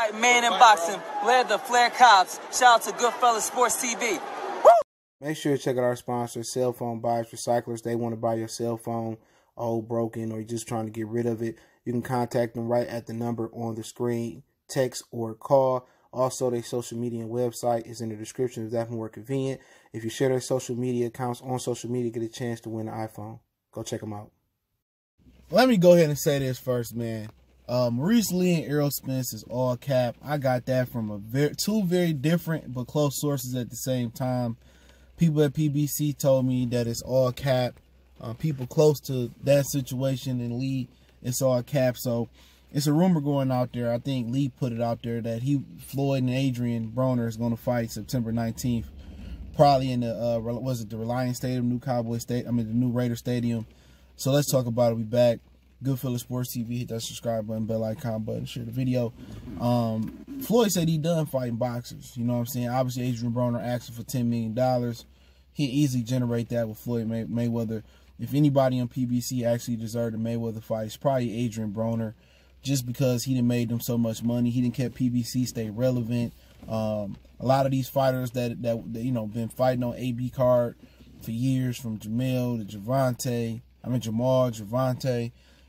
fight man in boxing, led the Flair Cops. Shout out to Goodfellas Sports TV. Woo! Make sure to check out our sponsor, Cell Phone Buyers Recyclers. They want to buy your cell phone old, broken, or you're just trying to get rid of it. You can contact them right at the number on the screen, text or call. Also, their social media and website is in the description if that's more convenient. If you share their social media accounts on social media, get a chance to win an iPhone. Go check them out. Let me go ahead and say this first, man. Maurice Lee and Errol Spence is all cap. I got that from two very different but close sources at the same time. People at PBC told me that it's all cap. People close to that situation and Lee, it's all cap. So it's a rumor going out there. I think Lee put it out there that Floyd and Adrien Broner is going to fight September 19th, probably in the the Reliance Stadium, the new Raider Stadium. So let's talk about it. We back. Goodfellas Sports TV. Hit that subscribe button, bell icon button, share the video. Floyd said he done fighting boxers. You know what I'm saying? Obviously, Adrien Broner asked for $10 million. He easily generate that with Floyd Mayweather. If anybody on PBC actually deserved a Mayweather fight, it's probably Adrien Broner, just because he done made them so much money. He done kept PBC stay relevant. A lot of these fighters that you know been fighting on AB card for years, from Jamal to Javante.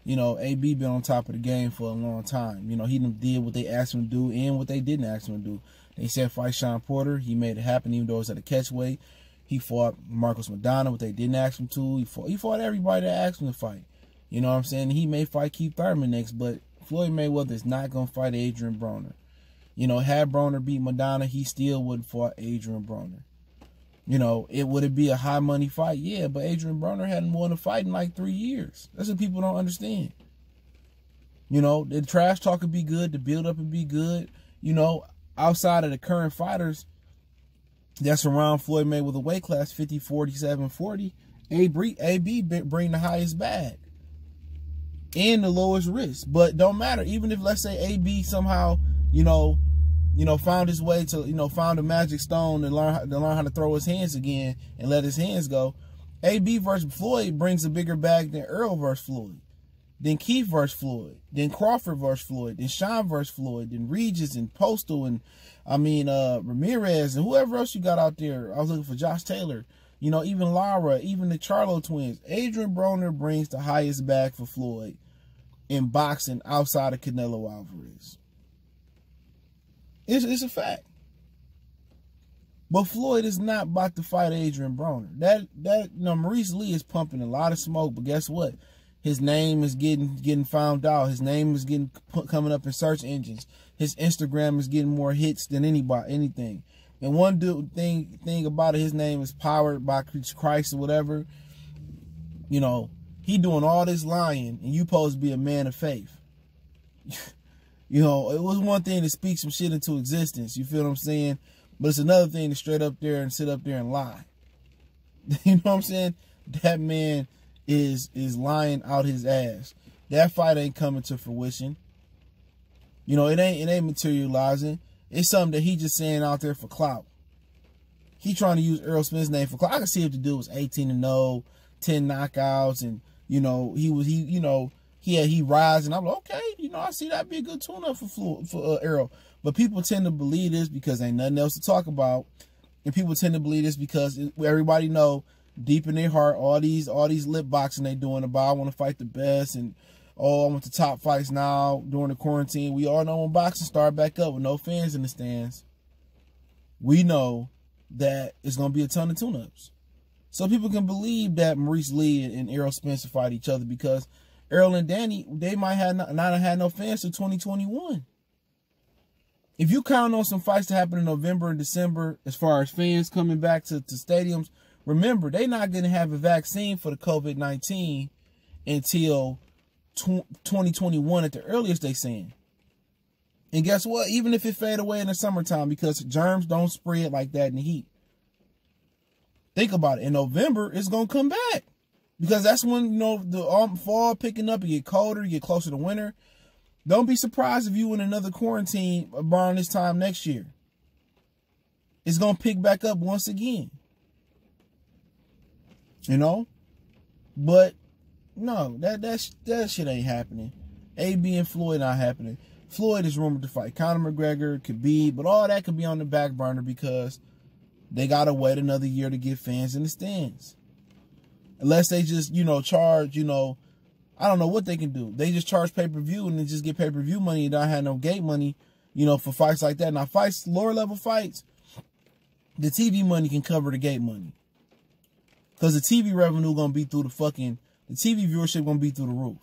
You know, AB been on top of the game for a long time. You know, he done did what they asked him to do and what they didn't ask him to do. They said fight Sean Porter. He made it happen, even though it was at a catchweight. He fought Marcos Madonna, what they didn't ask him to. He fought everybody that asked him to fight. You know what I'm saying? He may fight Keith Thurman next, but Floyd Mayweather is not going to fight Adrien Broner. You know, had Broner beat Madonna, he still would have fought Adrien Broner. You know, would it be a high money fight? Yeah, but Adrien Broner hadn't won a fight in like 3 years. That's what people don't understand. You know, the trash talk would be good, the build up would be good. You know, outside of the current fighters that's around Floyd Mayweather weight class, 50, 47, 40, AB bring the highest bag and the lowest risk. But don't matter. Even if, let's say, AB somehow, you know, found his way to, found a magic stone and learn how to throw his hands again and let his hands go. AB versus Floyd brings a bigger bag than Errol versus Floyd, then Keith versus Floyd, then Crawford versus Floyd, then Sean versus Floyd, then Regis and Postal and Ramirez and whoever else you got out there. I was looking for Josh Taylor. You know, even Lara, even the Charlo twins. Adrien Broner brings the highest bag for Floyd in boxing outside of Canelo Alvarez. It's a fact. But Floyd is not about to fight Adrien Broner. Maurice Lee is pumping a lot of smoke, but guess what? His name is getting found out. His name is coming up in search engines. His Instagram is getting more hits than anything. And one thing about it, his name is powered by Christ or whatever. You know, he doing all this lying, and you supposed to be a man of faith. You know, it was one thing to speak some shit into existence. You feel what I'm saying? But it's another thing to straight up there and sit up there and lie. You know what I'm saying? That man is lying out his ass. That fight ain't coming to fruition. You know, it ain't materializing. It's something that he just saying out there for clout. He trying to use Errol Spence's name for clout. I can see if the dude was 18-0, 10 knockouts, and you know he rise, and I'm like, okay, you know, I see that'd be a good tune-up for Errol. But people tend to believe this because ain't nothing else to talk about, and people tend to believe this because everybody know deep in their heart all these lip boxing they doing about I want to fight the best, and oh, I want the top fights now during the quarantine. We all know when boxing start back up with no fans in the stands, we know that it's gonna be a ton of tune-ups. So people can believe that Maurice Lee and Errol Spence fight each other because Errol and Danny, they might not have had no fans till 2021. If you count on some fights to happen in November and December, as far as fans coming back to stadiums, remember, they're not going to have a vaccine for the COVID-19 until 2021 at the earliest, they saying. And guess what? Even if it fade away in the summertime, because germs don't spread like that in the heat. Think about it. In November, it's going to come back. Because that's when, you know, the fall picking up, you get colder, you get closer to winter. Don't be surprised if you in another quarantine around this time next year. It's going to pick back up once again. You know? But, no, that shit ain't happening. AB and Floyd not happening. Floyd is rumored to fight Conor McGregor, Khabib, but all that could be on the back burner because they got to wait another year to get fans in the stands. Unless they just, charge, I don't know what they can do. They just charge pay-per-view and then just get pay-per-view money and don't have no gate money, for fights like that. Now, fights, lower-level fights, the TV money can cover the gate money. Because the TV revenue going to be through the TV viewership going to be through the roof.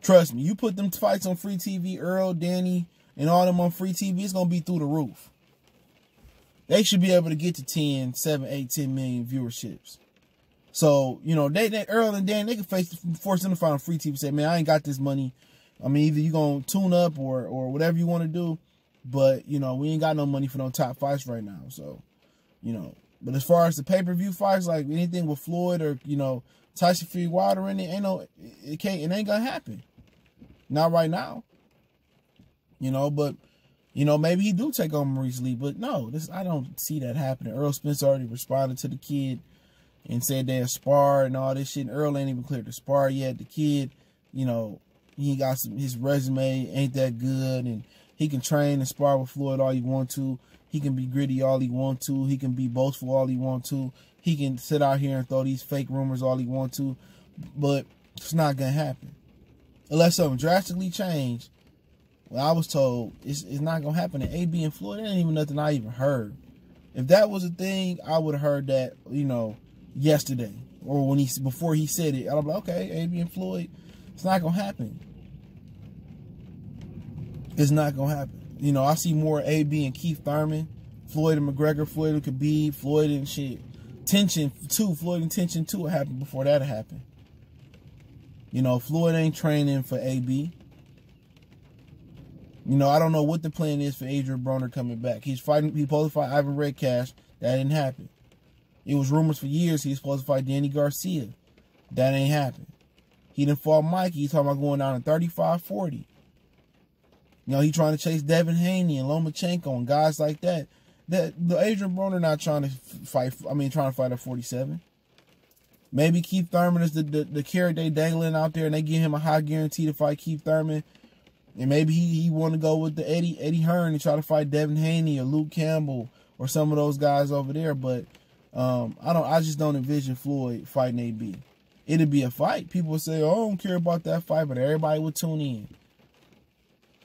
Trust me, you put them fights on free TV, Errol, Danny, and all them on free TV, it's going to be through the roof. They should be able to get to 10, 7, 8, 10 million viewerships. So, they Errol and Danny, they can force them to fight on free TV and say, man, I ain't got this money. I mean, either you going to tune up or whatever you want to do, but, we ain't got no money for no top fights right now. So, but as far as the pay-per-view fights, like anything with Floyd or, Tyson Fury Wilder in it, it ain't gonna happen. Not right now. But, maybe he do take on Maurice Lee. But no, I don't see that happening. Errol Spence already responded to the kid and said they spar and all this shit. And Errol ain't even cleared to spar yet. The kid, he got his resume ain't that good. And he can train and spar with Floyd all he want to. He can be gritty all he want to. He can be boastful all he want to. He can sit out here and throw these fake rumors all he want to. But it's not going to happen. Unless something drastically changed. Well, I was told it's not going to happen. And AB and Floyd, that ain't even nothing I even heard. If that was a thing, I would have heard that, yesterday. Or before he said it. I'd be like, okay, AB and Floyd, it's not going to happen. It's not going to happen. I see more AB and Keith Thurman, Floyd and McGregor, Floyd and Khabib, Floyd and shit. Tension 2, Floyd and Tension 2 happened before that happened. Floyd ain't training for AB. I don't know what the plan is for Adrien Broner coming back. He's supposed to fight Ivan Redcash. That didn't happen. It was rumors for years he was supposed to fight Danny Garcia. That ain't happened. He didn't fought Mikey. He's talking about going down to 35-40. He trying to chase Devin Haney and Lomachenko and guys like that. The Adrien Broner not trying to fight. Trying to fight at 47. Maybe Keith Thurman is the carrot they dangling out there, and they give him a high guarantee to fight Keith Thurman. And maybe he want to go with the Eddie Hearn and try to fight Devin Haney or Luke Campbell or some of those guys over there. But I just don't envision Floyd fighting AB. It'd be a fight. People would say, "Oh, I don't care about that fight," but everybody would tune in.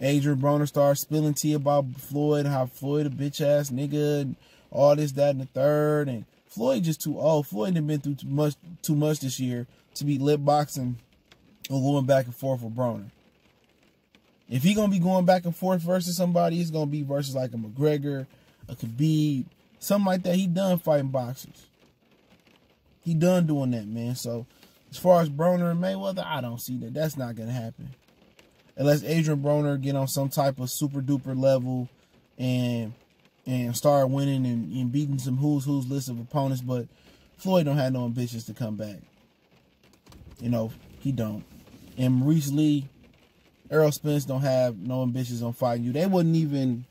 Adrien Broner starts spilling tea about Floyd, how Floyd a bitch ass nigga, and all this, that, and the third. And Floyd just too old. Floyd done been through too much this year to be lip boxing or going back and forth with Broner. If he gonna be going back and forth versus somebody, it's gonna be versus like a McGregor, a Khabib, something like that. He done fighting boxers. He done doing that, man. So as far as Broner and Mayweather, I don't see that. That's not gonna happen. Unless Adrien Broner get on some type of super duper level and start winning and beating some who's list of opponents. But Floyd don't have no ambitions to come back. He don't. And Maurice Lee, Errol Spence don't have no ambitions on fighting you. They wouldn't even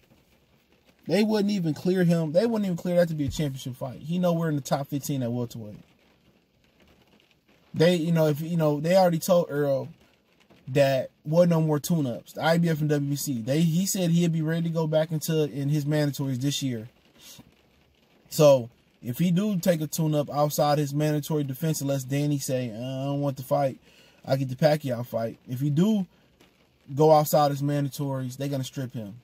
clear him. They wouldn't even clear that to be a championship fight. He know we're in the top 15 at welterweight. They already told Errol that wasn't no more tune-ups. The IBF and WBC. He said he'd be ready to go back in his mandatories this year. So if he do take a tune-up outside his mandatory defense, unless Danny say, I don't want to fight, I get the Pacquiao fight. If he do go outside his mandatories, they're going to strip him.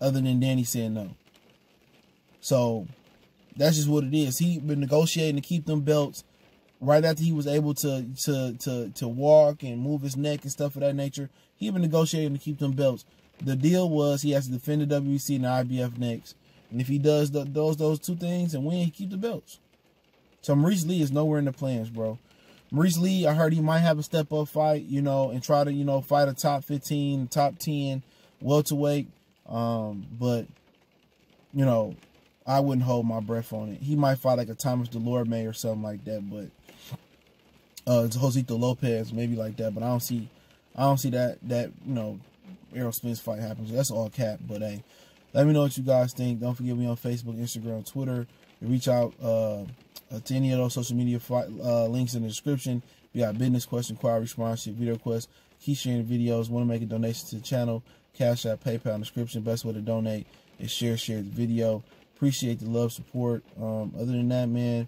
Other than Danny saying no. So that's just what it is. He been negotiating to keep them belts right after he was able to walk and move his neck and stuff of that nature. He been negotiating to keep them belts. The deal was he has to defend the WBC and the IBF next. And if he does those two things and win, he keep the belts. So Maurice Lee is nowhere in the plans, bro. Maurice Lee, I heard he might have a step-up fight, and try to, fight a top 15, top 10 welterweight. But, I wouldn't hold my breath on it. He might fight like a Thomas Delorme or something like that, but Josito Lopez, maybe like that. But I don't see that Errol Spence fight happens. That's all cap. But hey, let me know what you guys think. Don't forget me on Facebook, Instagram, Twitter. Reach out to any of those social media links in the description. you got business question, inquiry, sponsorship, video requests, keep sharing videos, want to make a donation to the channel, Cash App, PayPal in the description. Best way to donate is share the video. Appreciate the love, support. Other than that, man,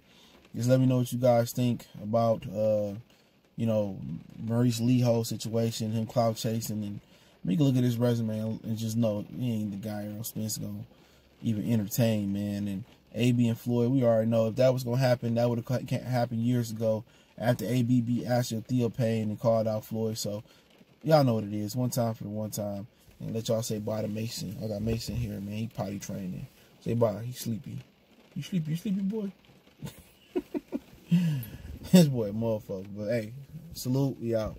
just let me know what you guys think about, you know, Maurice Lee whole situation, him clout chasing, and we can look at his resume and just know he ain't the guy Errol Spence gonna even entertain, man. And AB and Floyd, we already know if that was gonna happen, that would have happened years ago after AB beat Ashley Theo Payne and called out Floyd. So y'all know what it is. One time for the one time. And let y'all say bye to Mason. I got Mason here, man. He potty training. Say bye. He's sleepy. You sleepy? You sleepy, boy? His boy, motherfucker. But hey, salute. We out.